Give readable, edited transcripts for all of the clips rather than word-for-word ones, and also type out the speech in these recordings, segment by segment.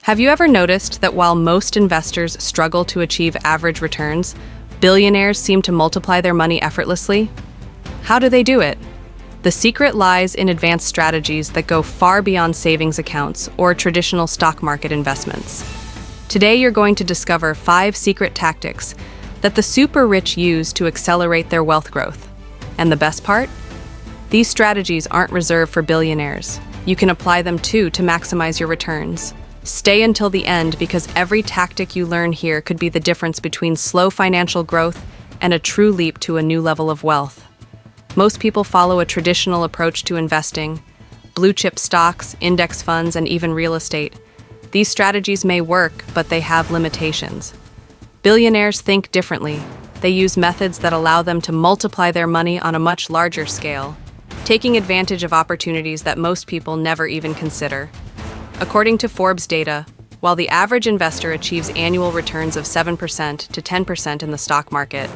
Have you ever noticed that while most investors struggle to achieve average returns, billionaires seem to multiply their money effortlessly? How do they do it? The secret lies in advanced strategies that go far beyond savings accounts or traditional stock market investments. Today, you're going to discover 5 secret tactics that the super rich use to accelerate their wealth growth. And the best part? These strategies aren't reserved for billionaires. You can apply them too to maximize your returns. Stay until the end because every tactic you learn here could be the difference between slow financial growth and a true leap to a new level of wealth. Most people follow a traditional approach to investing: blue chip stocks, index funds, and even real estate. These strategies may work, but they have limitations. Billionaires think differently. They use methods that allow them to multiply their money on a much larger scale, taking advantage of opportunities that most people never even consider. According to Forbes data, while the average investor achieves annual returns of 7% to 10% in the stock market,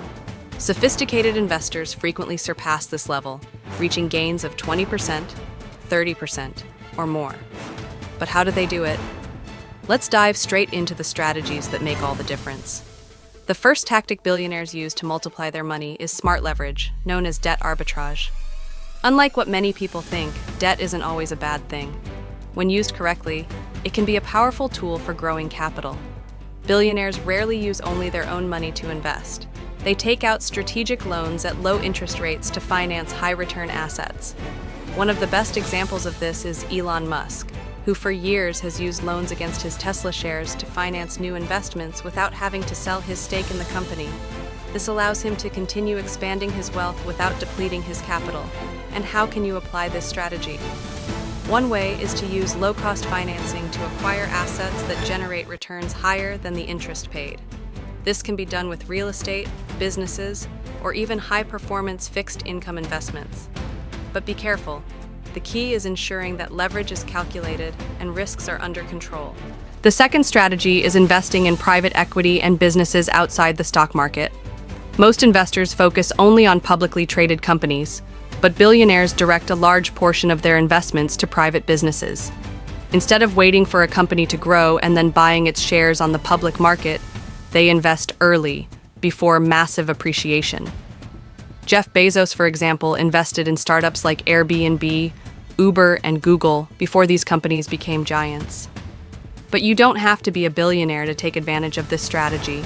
sophisticated investors frequently surpass this level, reaching gains of 20%, 30%, or more. But how do they do it? Let's dive straight into the strategies that make all the difference. The first tactic billionaires use to multiply their money is smart leverage, known as debt arbitrage. Unlike what many people think, debt isn't always a bad thing. When used correctly, it can be a powerful tool for growing capital. Billionaires rarely use only their own money to invest. They take out strategic loans at low interest rates to finance high-return assets. One of the best examples of this is Elon Musk, who for years has used loans against his Tesla shares to finance new investments without having to sell his stake in the company. This allows him to continue expanding his wealth without depleting his capital. And how can you apply this strategy? One way is to use low-cost financing to acquire assets that generate returns higher than the interest paid. This can be done with real estate, businesses, or even high-performance fixed-income investments. But be careful. The key is ensuring that leverage is calculated and risks are under control. The second strategy is investing in private equity and businesses outside the stock market. Most investors focus only on publicly traded companies, but billionaires direct a large portion of their investments to private businesses. Instead of waiting for a company to grow and then buying its shares on the public market, they invest early, before massive appreciation. Jeff Bezos, for example, invested in startups like Airbnb, Uber, and Google before these companies became giants. But you don't have to be a billionaire to take advantage of this strategy.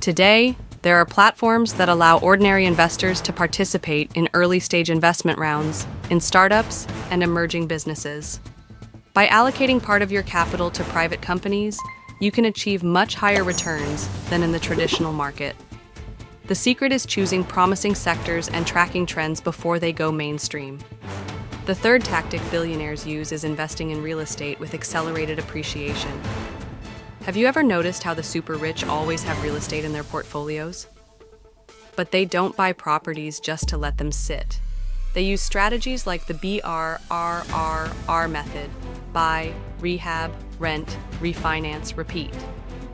Today, there are platforms that allow ordinary investors to participate in early-stage investment rounds in startups and emerging businesses. By allocating part of your capital to private companies, you can achieve much higher returns than in the traditional market. The secret is choosing promising sectors and tracking trends before they go mainstream. The third tactic billionaires use is investing in real estate with accelerated appreciation. Have you ever noticed how the super rich always have real estate in their portfolios? But they don't buy properties just to let them sit. They use strategies like the BRRRR method: buy, rehab, rent, refinance, repeat.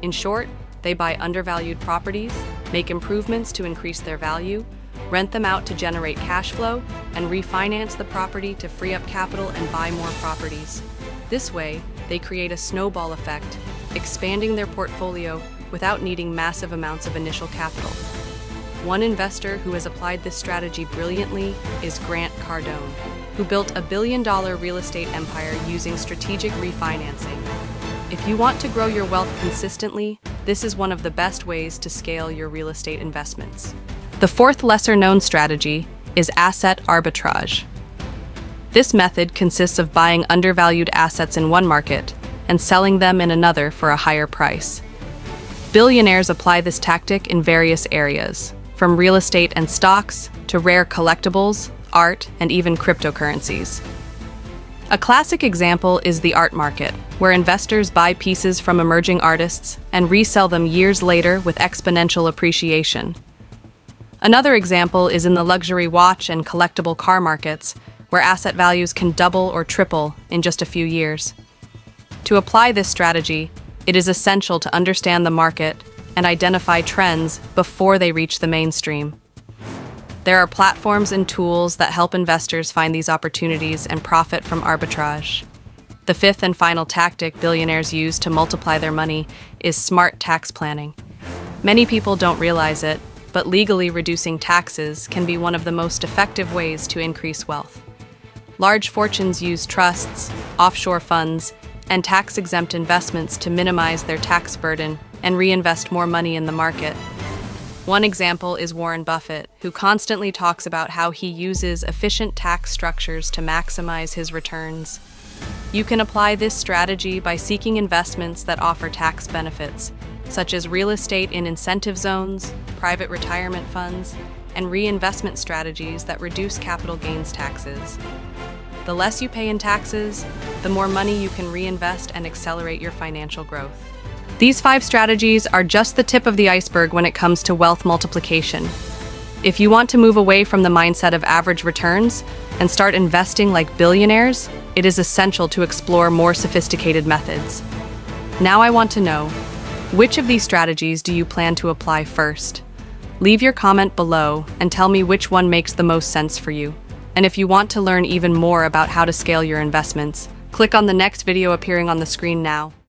In short, they buy undervalued properties, make improvements to increase their value, rent them out to generate cash flow, and refinance the property to free up capital and buy more properties. This way, they create a snowball effect, expanding their portfolio without needing massive amounts of initial capital. One investor who has applied this strategy brilliantly is Grant Cardone, who built a billion-dollar real estate empire using strategic refinancing. If you want to grow your wealth consistently, this is one of the best ways to scale your real estate investments. The fourth lesser-known strategy is asset arbitrage. This method consists of buying undervalued assets in one market and selling them in another for a higher price. Billionaires apply this tactic in various areas, from real estate and stocks to rare collectibles, art, and even cryptocurrencies. A classic example is the art market, where investors buy pieces from emerging artists and resell them years later with exponential appreciation. Another example is in the luxury watch and collectible car markets, where asset values can double or triple in just a few years. To apply this strategy, it is essential to understand the market and identify trends before they reach the mainstream. There are platforms and tools that help investors find these opportunities and profit from arbitrage. The fifth and final tactic billionaires use to multiply their money is smart tax planning. Many people don't realize it, but legally reducing taxes can be one of the most effective ways to increase wealth. Large fortunes use trusts, offshore funds, and tax-exempt investments to minimize their tax burden and reinvest more money in the market. One example is Warren Buffett, who constantly talks about how he uses efficient tax structures to maximize his returns. You can apply this strategy by seeking investments that offer tax benefits, such as real estate in incentive zones, private retirement funds, and reinvestment strategies that reduce capital gains taxes. The less you pay in taxes, the more money you can reinvest and accelerate your financial growth. These 5 strategies are just the tip of the iceberg when it comes to wealth multiplication. If you want to move away from the mindset of average returns and start investing like billionaires, it is essential to explore more sophisticated methods. Now I want to know, which of these strategies do you plan to apply first? Leave your comment below and tell me which one makes the most sense for you. And if you want to learn even more about how to scale your investments, click on the next video appearing on the screen now.